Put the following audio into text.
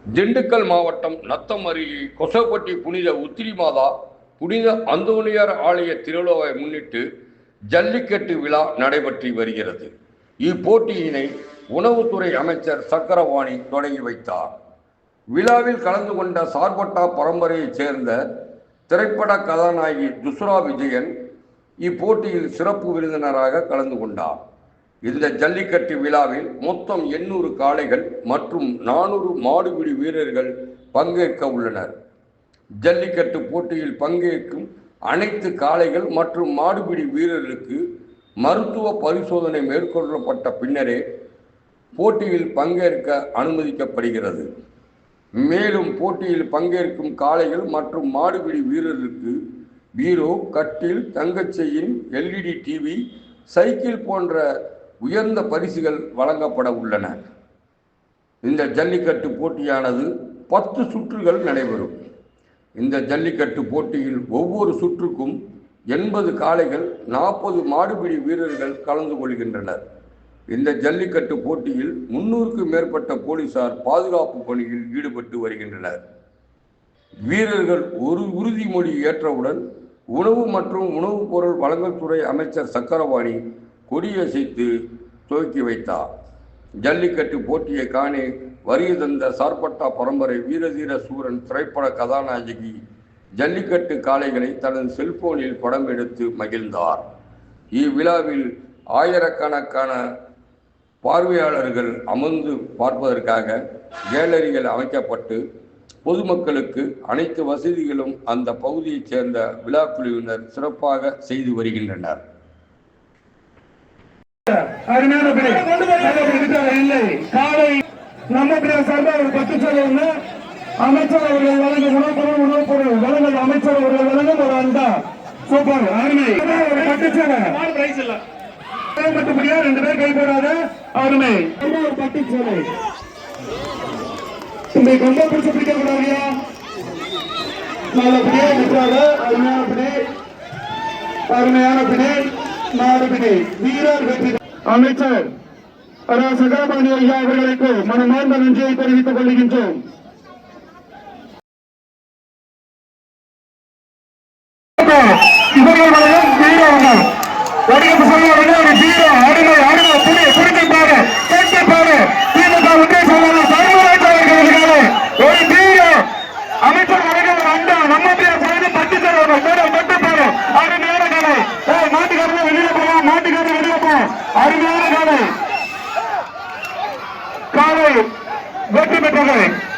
திண்டுக்கல் மாவட்டம் நத்தம் அருகே கொசவப்பட்டி புனித உத்திரி மாதா புனித அந்தோணியார் ஆலய திருவிழாவை முன்னிட்டு ஜல்லிக்கட்டு விழா நடைபெற்று வருகிறது. இப்போட்டியினை உணவுத்துறை அமைச்சர் சக்கரவாணி தொடங்கி வைத்தார். விழாவில் கலந்து கொண்ட சார்பட்டா பரம்பரையைச் சேர்ந்த திரைப்பட கதாநாயகி துஸ்ரா விஜயன் இப்போட்டியில் சிறப்பு விருந்தினராக கலந்து கொண்டார். இந்த ஜல்லிக்கட்டு விழாவில் மொத்தம் 800 காளைகள் மற்றும் 400 மாடுபிடி வீரர்கள் பங்கேற்க உள்ளனர். ஜல்லிக்கட்டு போட்டியில் பங்கேற்கும் அனைத்து காளைகள் மற்றும் மாடுபிடி வீரர்களுக்கு மருத்துவ பரிசோதனை மேற்கொள்ளப்பட்ட பின்னரே போட்டியில் பங்கேற்க அனுமதிக்கப்படுகிறது. மேலும் போட்டியில் பங்கேற்கும் காளைகள் மற்றும் மாடுபிடி வீரர்களுக்கு பீரோ, கட்டில், தங்கச்செயின், LED டிவி, சைக்கிள் போன்ற உயர்ந்த பரிசுகள் வழங்கப்பட உள்ளன. இந்த ஜல்லிக்கட்டு போட்டியானது 10 சுற்றுகள் நடைபெறும். இந்த ஜல்லிக்கட்டு போட்டியில் ஒவ்வொரு சுற்றுக்கும் 80 காளைகள், 40 மாடுபிடி வீரர்கள் கலந்து கொள்கின்றனர். இந்த ஜல்லிக்கட்டு போட்டியில் 300க்கும் மேற்பட்ட போலீசார் பாதுகாப்பு பணியில் ஈடுபட்டு வருகின்றனர். வீரர்கள் ஒரு உறுதிமொழி ஏற்றவுடன் உணவு மற்றும் உணவுப் பொருள் வழங்கல் துறை அமைச்சர் சக்கரவாணி கொடியசைத்து துவக்கி வைத்தார். ஜல்லிக்கட்டு போட்டியை காண வருகை தந்த சார்பட்டா பரம்பரை வீரதீர சூரன் திரைப்பட கதாநாயகி ஜல்லிக்கட்டு காளைகளை தனது செல்போனில் படம் எடுத்து மகிழ்ந்தார். இவ்விழாவில் ஆயிரக்கணக்கான பார்வையாளர்கள் அமர்ந்து பார்ப்பதற்காக கேலரிகள் அமைக்கப்பட்டு பொதுமக்களுக்கு அனைத்து வசதிகளும் அந்த பகுதியைச் சேர்ந்த விழா குழுவினர் சிறப்பாக செய்து வருகின்றனர். அமைச்சர் அவர்கள் வழங்கும் உணவுப் பொருள் வழங்கல் அமைச்சர் அவர்கள் வழங்கும் ஒரு அண்டா சூப்பர் அருமை. ஒரு பட்டுச்சேலை 2 பேர் கைப்படாத அருமை. ஒரு பட்டுச்சேலை உங்களுக்கு ரொம்ப பிடிச்ச பிடிக்க கூடாது. நல்லபடியே விட்டாங்க. அருமையான பிடி, அருமையான பிடி, நாடு பிடி, வீரர் வெற்றி. அமைச்சர் சக்கரபாணி ஐயா அவர்களுக்கு மனமார்ந்த நன்றியை தெரிவித்துக் கொள்கின்றோம். காலை வெற்றி பெற்றவர்கள்